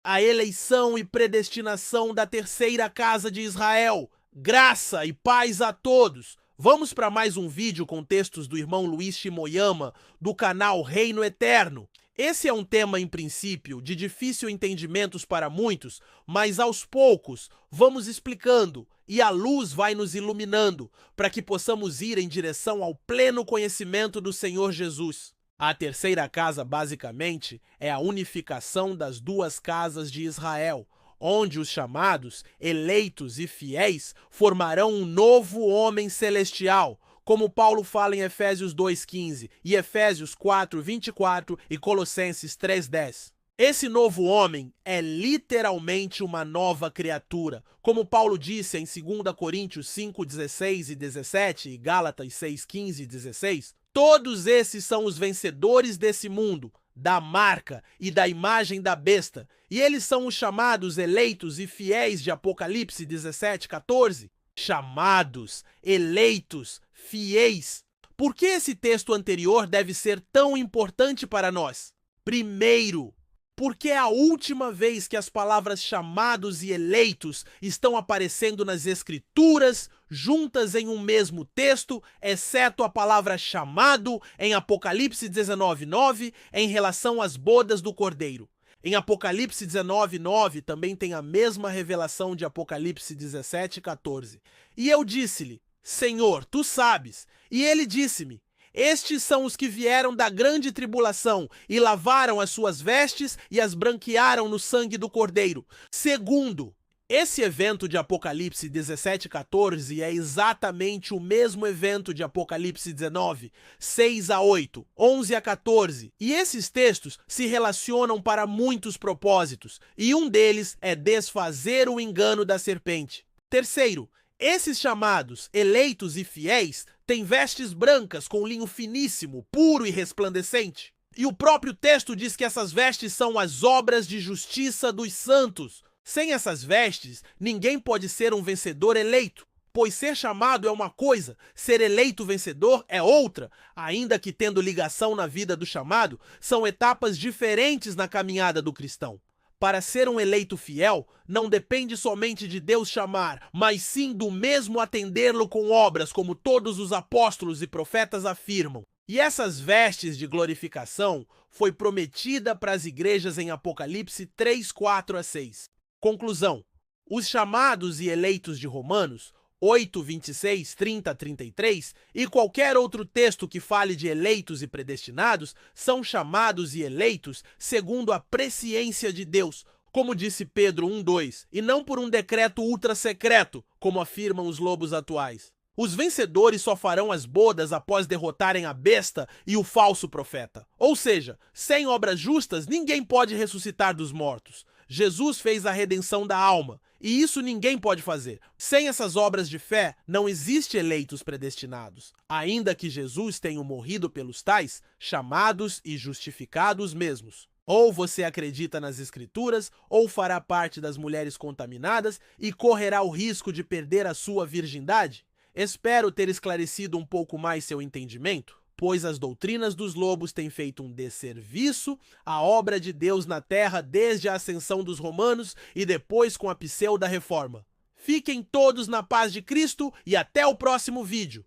a eleição e predestinação da terceira casa de Israel. Graça e paz a todos! Vamos para mais um vídeo com textos do irmão Luiz Shimoyama, do canal Reino Eterno. Esse é um tema, em princípio, de difícil entendimento para muitos, mas aos poucos vamos explicando e a luz vai nos iluminando para que possamos ir em direção ao pleno conhecimento do Senhor Jesus. A terceira casa, basicamente, é a unificação das duas casas de Israel, onde os chamados, eleitos e fiéis formarão um novo homem celestial, como Paulo fala em Efésios 2,15 e Efésios 4,24 e Colossenses 3,10. Esse novo homem é literalmente uma nova criatura, como Paulo disse em 2 Coríntios 5,16 e 17 e Gálatas 6,15 e 16. Todos esses são os vencedores desse mundo, da marca e da imagem da besta, e eles são os chamados eleitos e fiéis de Apocalipse 17,14. Chamados, eleitos, fiéis. Por que esse texto anterior deve ser tão importante para nós? Primeiro, porque é a última vez que as palavras chamados e eleitos estão aparecendo nas Escrituras, juntas em um mesmo texto, exceto a palavra chamado em Apocalipse 19,9, em relação às bodas do Cordeiro. Em Apocalipse 19,9 também tem a mesma revelação de Apocalipse 17,14. E eu disse-lhe, Senhor, tu sabes. E ele disse-me, estes são os que vieram da grande tribulação e lavaram as suas vestes e as branquearam no sangue do Cordeiro. Segundo, esse evento de Apocalipse 17,14 é exatamente o mesmo evento de Apocalipse 19, 6 a 8, 11 a 14. E esses textos se relacionam para muitos propósitos, e um deles é desfazer o engano da serpente. Terceiro, esses chamados, eleitos e fiéis, têm vestes brancas com linho finíssimo, puro e resplandecente. E o próprio texto diz que essas vestes são as obras de justiça dos santos. Sem essas vestes, ninguém pode ser um vencedor eleito, pois ser chamado é uma coisa, ser eleito vencedor é outra, ainda que tendo ligação na vida do chamado, são etapas diferentes na caminhada do cristão. Para ser um eleito fiel, não depende somente de Deus chamar, mas sim do mesmo atendê-lo com obras, como todos os apóstolos e profetas afirmam. E essas vestes de glorificação foi prometida para as igrejas em Apocalipse 3, 4 a 6. Conclusão: os chamados e eleitos de Romanos 8, 26, 30 a 33 e qualquer outro texto que fale de eleitos e predestinados são chamados e eleitos segundo a presciência de Deus, como disse Pedro 1,2, e não por um decreto ultra-secreto, como afirmam os lobos atuais. Os vencedores só farão as bodas após derrotarem a besta e o falso profeta. Ou seja, sem obras justas, ninguém pode ressuscitar dos mortos. Jesus fez a redenção da alma, e isso ninguém pode fazer. Sem essas obras de fé, não existe eleitos predestinados, ainda que Jesus tenha morrido pelos tais, chamados e justificados mesmos. Ou você acredita nas Escrituras, ou fará parte das mulheres contaminadas e correrá o risco de perder a sua virgindade? Espero ter esclarecido um pouco mais seu entendimento, pois as doutrinas dos lobos têm feito um desserviço à obra de Deus na terra desde a ascensão dos romanos e depois com a pseudo-reforma. Fiquem todos na paz de Cristo e até o próximo vídeo.